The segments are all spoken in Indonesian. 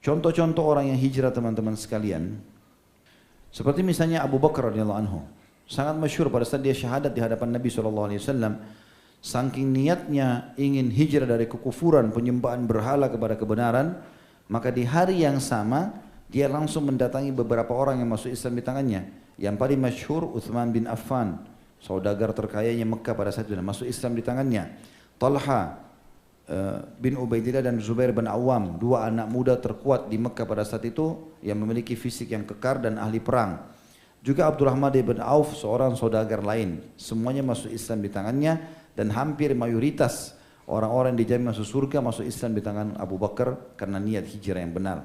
Contoh-contoh orang yang hijrah teman-teman sekalian, seperti misalnya Abu Bakar radhiyallahu anhu, sangat masyhur pada saat dia syahadat di hadapan Nabi SAW, saking niatnya ingin hijrah dari kekufuran penyembahan berhala kepada kebenaran, maka di hari yang sama dia langsung mendatangi beberapa orang yang masuk Islam di tangannya. Yang paling masyhur Uthman bin Affan, saudagar terkayanya Mekah pada saat itu, masuk Islam di tangannya. Talha bin Ubaidillah dan Zubair bin Awam, dua anak muda terkuat di Mekah pada saat itu yang memiliki fisik yang kekar dan ahli perang. Juga Abdurrahman bin Auf, seorang saudagar lain, semuanya masuk Islam di tangannya, dan hampir mayoritas orang-orang yang dijamin masuk surga masuk Islam di tangan Abu Bakar karena niat hijrah yang benar.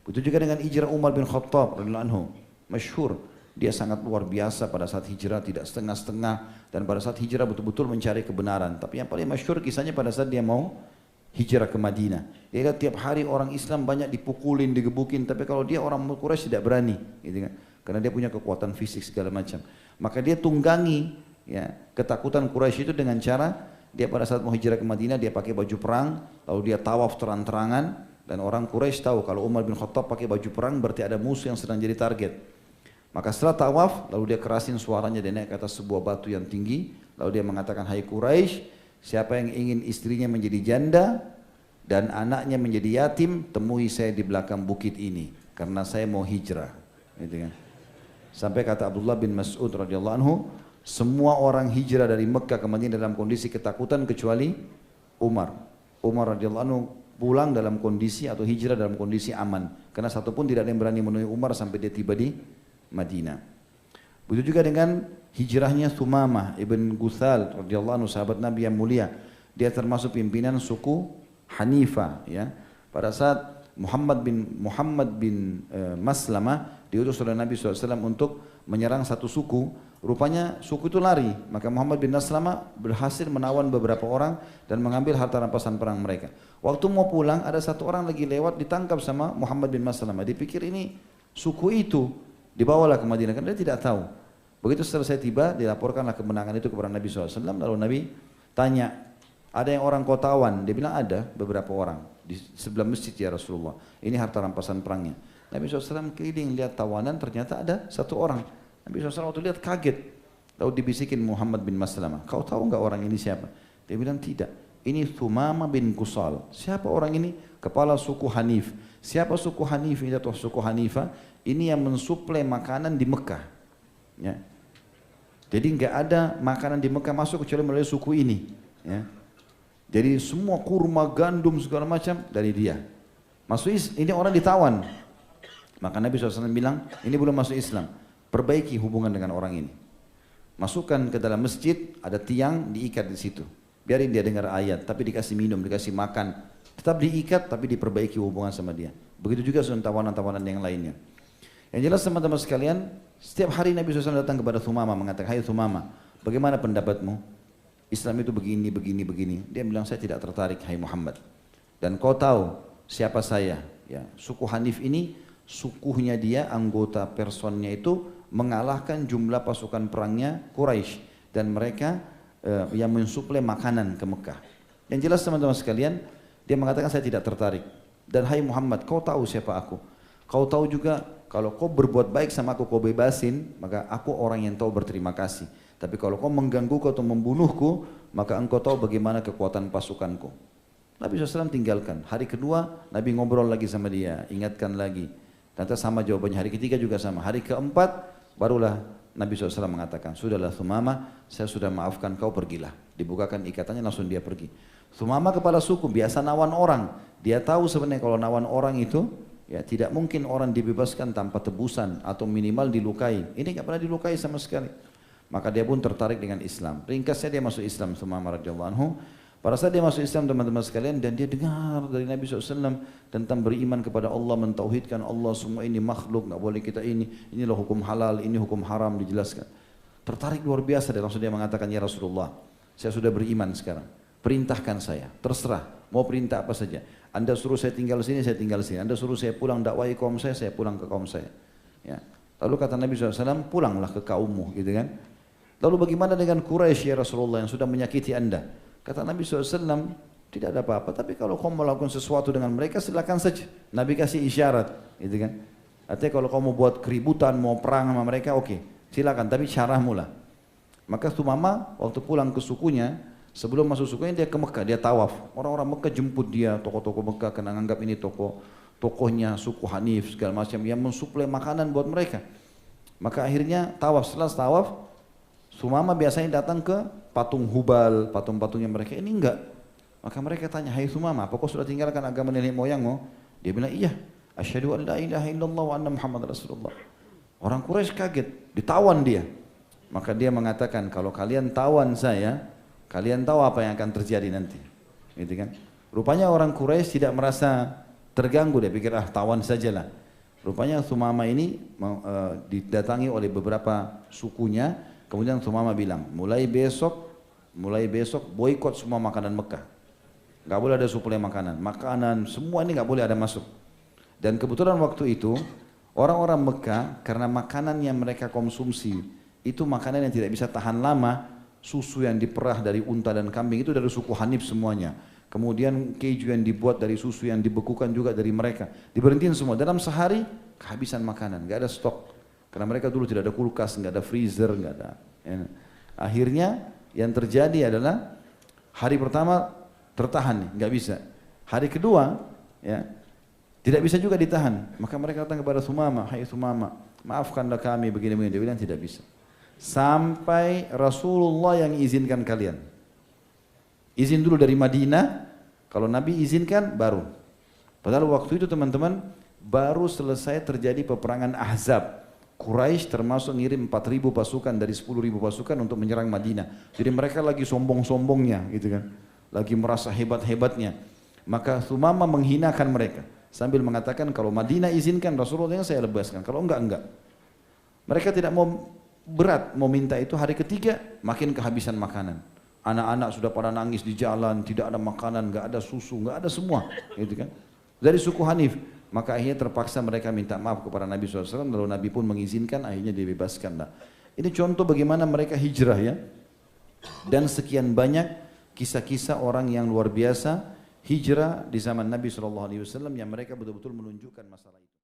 Begitu juga dengan hijrah Umar bin Khattab radhiyallahu anhu, masyhur. Dia sangat luar biasa pada saat hijrah, tidak setengah-setengah, dan pada saat hijrah betul-betul mencari kebenaran. Tapi yang paling masyhur kisahnya pada saat dia mau hijrah ke Madinah. Dia lihat tiap hari orang Islam banyak dipukulin, digebukin, tapi kalau dia orang Quraisy tidak berani, gitu kan? Karena dia punya kekuatan fisik segala macam. Maka dia tunggangi ya ketakutan Quraisy itu dengan cara dia pada saat mau hijrah ke Madinah dia pakai baju perang, lalu dia tawaf terang-terangan, dan orang Quraisy tahu kalau Umar bin Khattab pakai baju perang berarti ada musuh yang sedang jadi target. Maka setelah tawaf, lalu dia kerasin suaranya, dia naik ke atas sebuah batu yang tinggi, lalu dia mengatakan, hai Quraisy, siapa yang ingin istrinya menjadi janda dan anaknya menjadi yatim, temui saya di belakang bukit ini, karena saya mau hijrah. Gitu kan. Sampai kata Abdullah bin Mas'ud radhiyallahu anhu, semua orang hijrah dari Mekah ke Madinah dalam kondisi ketakutan kecuali Umar. Umar radhiyallahu anhu pulang dalam kondisi atau hijrah dalam kondisi aman, karena satupun tidak ada yang berani menemui Umar sampai dia tiba di Madinah. Begitu juga dengan hijrahnya Thumamah ibn Guthal radhiyallahu anhu, sahabat Nabi yang mulia. Dia termasuk pimpinan suku Hanifah ya. Pada saat Muhammad bin Maslamah diutus oleh Nabi SAW untuk menyerang satu suku, rupanya suku itu lari, maka Muhammad bin Maslamah berhasil menawan beberapa orang dan mengambil harta rampasan perang mereka. Waktu mau pulang ada satu orang lagi lewat, ditangkap sama Muhammad bin Maslamah. Dipikir ini suku itu, dibawalah ke Madinah, karena dia tidak tahu. Begitu selesai tiba, dilaporkanlah kemenangan itu kepada Nabi SAW. Lalu Nabi tanya, ada yang orang kau tawan? Dia bilang ada beberapa orang di sebelah masjid ya Rasulullah. Ini harta rampasan perangnya. Nabi SAW keliling lihat tawanan, ternyata ada satu orang. Nabi SAW waktu lihat kaget. Lalu dibisikin Muhammad bin Maslamah, kau tahu enggak orang ini siapa? Dia bilang tidak. Ini Thumamah bin Kusal. Siapa orang ini? Kepala suku Hanif. Siapa suku Hanif? Ini atau suku Hanifah. Ini yang mensuplai makanan di Mekah. Ya. Jadi enggak ada makanan di Mekah masuk kecuali melalui suku ini. Ya. Jadi semua kurma, gandum segala macam dari dia. Masuk ini orang ditawan. Maka Nabi SAW bilang, ini belum masuk Islam. Perbaiki hubungan dengan orang ini. Masukkan ke dalam masjid, ada tiang diikat di situ. Biarin dia dengar ayat, tapi dikasih minum, dikasih makan. Tetap diikat, tapi diperbaiki hubungan sama dia. Begitu juga tawanan-tawanan yang lainnya. Yang jelas teman-teman sekalian, setiap hari Nabi SAW datang kepada Thumamah mengatakan, hai Thumamah, bagaimana pendapatmu? Islam itu begini, begini, begini. Dia bilang, saya tidak tertarik, hai Muhammad. Dan kau tahu siapa saya? Ya, suku Hanif ini, sukunya dia, anggota personnya itu mengalahkan jumlah pasukan perangnya Quraisy, dan mereka yang mensuplai makanan ke Mekah. Yang jelas teman-teman sekalian, dia mengatakan saya tidak tertarik. Dan hai Muhammad, kau tahu siapa aku? Kau tahu juga kalau kau berbuat baik sama aku, kau bebasin, maka aku orang yang tahu berterima kasih. Tapi kalau kau menggangguku atau membunuhku, maka engkau tahu bagaimana kekuatan pasukanku. Nabi SAW tinggalkan. Hari kedua, Nabi ngobrol lagi sama dia, ingatkan lagi. Ternyata sama jawabannya. Hari ketiga juga sama. Hari keempat, barulah Nabi SAW mengatakan, sudahlah Thumamah, saya sudah maafkan kau, pergilah. Dibukakan ikatannya, langsung dia pergi. Thumamah kepala suku, biasa nawan orang. Dia tahu sebenarnya kalau nawan orang itu, ya tidak mungkin orang dibebaskan tanpa tebusan atau minimal dilukai. Ini tidak pernah dilukai sama sekali. Maka dia pun tertarik dengan Islam. Ringkasnya dia masuk Islam, Thumamah radhiyallahu anhu. Pada saat dia masuk Islam teman-teman sekalian, dan dia dengar dari Nabi SAW tentang beriman kepada Allah, mentauhidkan Allah, semua ini makhluk, nggak boleh kita inilah hukum halal, ini hukum haram, dijelaskan. Tertarik luar biasa, dia langsung dia mengatakan, ya Rasulullah, saya sudah beriman sekarang, perintahkan saya, terserah, mau perintah apa saja. Anda suruh saya tinggal sini, saya tinggal sini. Anda suruh saya pulang dakwai kaum saya pulang ke kaum saya. Ya. Lalu kata Nabi SAW, pulanglah ke kaummu, gitu kan. Lalu bagaimana dengan Quraisy ya Rasulullah yang sudah menyakiti Anda? Kata Nabi SAW, Tidak ada apa-apa, tapi kalau kau melakukan sesuatu dengan mereka silakan saja. Nabi kasih isyarat, gitu kan. Artinya kalau kau mau buat keributan, mau perang sama mereka, oke, silakan, tapi syarahmu lah. Maka Sumama waktu pulang ke sukunya, sebelum masuk sukunya dia ke Mekah, dia tawaf. Orang-orang Mekah jemput dia, tokoh-tokoh Mekah, karena anggap ini tokohnya suku Hanif segala macam yang mensuplai makanan buat mereka. Maka akhirnya tawaf, setelah tawaf, Sumama biasanya datang ke patung Hubal, patung-patungnya mereka. Ini enggak. Maka mereka tanya, hai Sumama, apa kau sudah tinggalkan agama nenek moyangmu? Dia bilang, iya. Asyhadu an la ilaha illallah wa anna Muhammad Rasulullah. Orang Quraisy kaget, ditawan dia. Maka dia mengatakan, kalau kalian tawan saya, kalian tahu apa yang akan terjadi nanti. Gitu kan? Rupanya orang Quraisy tidak merasa terganggu, dia pikir tawan sajalah. Rupanya Sumama ini didatangi oleh beberapa sukunya, kemudian Sumama bilang, mulai besok boikot semua makanan Mekah. Gak boleh ada suplai makanan, semua ini gak boleh ada masuk. Dan kebetulan waktu itu orang-orang Mekah karena makanan yang mereka konsumsi itu makanan yang tidak bisa tahan lama, susu yang diperah dari unta dan kambing itu dari suku Hanif semuanya. Kemudian keju yang dibuat dari susu yang dibekukan juga dari mereka. Diberhentiin semua, dalam sehari kehabisan makanan, gak ada stok. Karena mereka dulu tidak ada kulkas, gak ada freezer, gak ada. Ya. Akhirnya yang terjadi adalah hari pertama tertahan nih, nggak bisa. Hari kedua, ya, tidak bisa juga ditahan. Maka mereka datang kepada Sumama, hai Sumama, maafkanlah kami begini-begini. Dia bilang tidak bisa. Sampai Rasulullah yang izinkan kalian. Izin dulu dari Madinah, kalau Nabi izinkan baru. Padahal waktu itu teman-teman baru selesai terjadi peperangan Ahzab. Quraisy termasuk ngirim 4.000 pasukan dari 10.000 pasukan untuk menyerang Madinah. Jadi mereka lagi sombong-sombongnya, gitu kan. Lagi merasa hebat-hebatnya. Maka Sumama menghinakan mereka sambil mengatakan kalau Madinah izinkan Rasulullah saya lepaskan, kalau enggak. Mereka tidak mau berat mau minta itu. Hari ketiga makin kehabisan makanan. Anak-anak sudah pada nangis di jalan, tidak ada makanan, enggak ada susu, enggak ada semua, gitu kan. Dari suku Hanif. Maka akhirnya terpaksa mereka minta maaf kepada Nabi SAW, lalu Nabi pun mengizinkan, akhirnya dibebaskan. Ini contoh bagaimana mereka hijrah ya. Dan sekian banyak kisah-kisah orang yang luar biasa hijrah di zaman Nabi SAW yang mereka betul-betul menunjukkan masalah itu.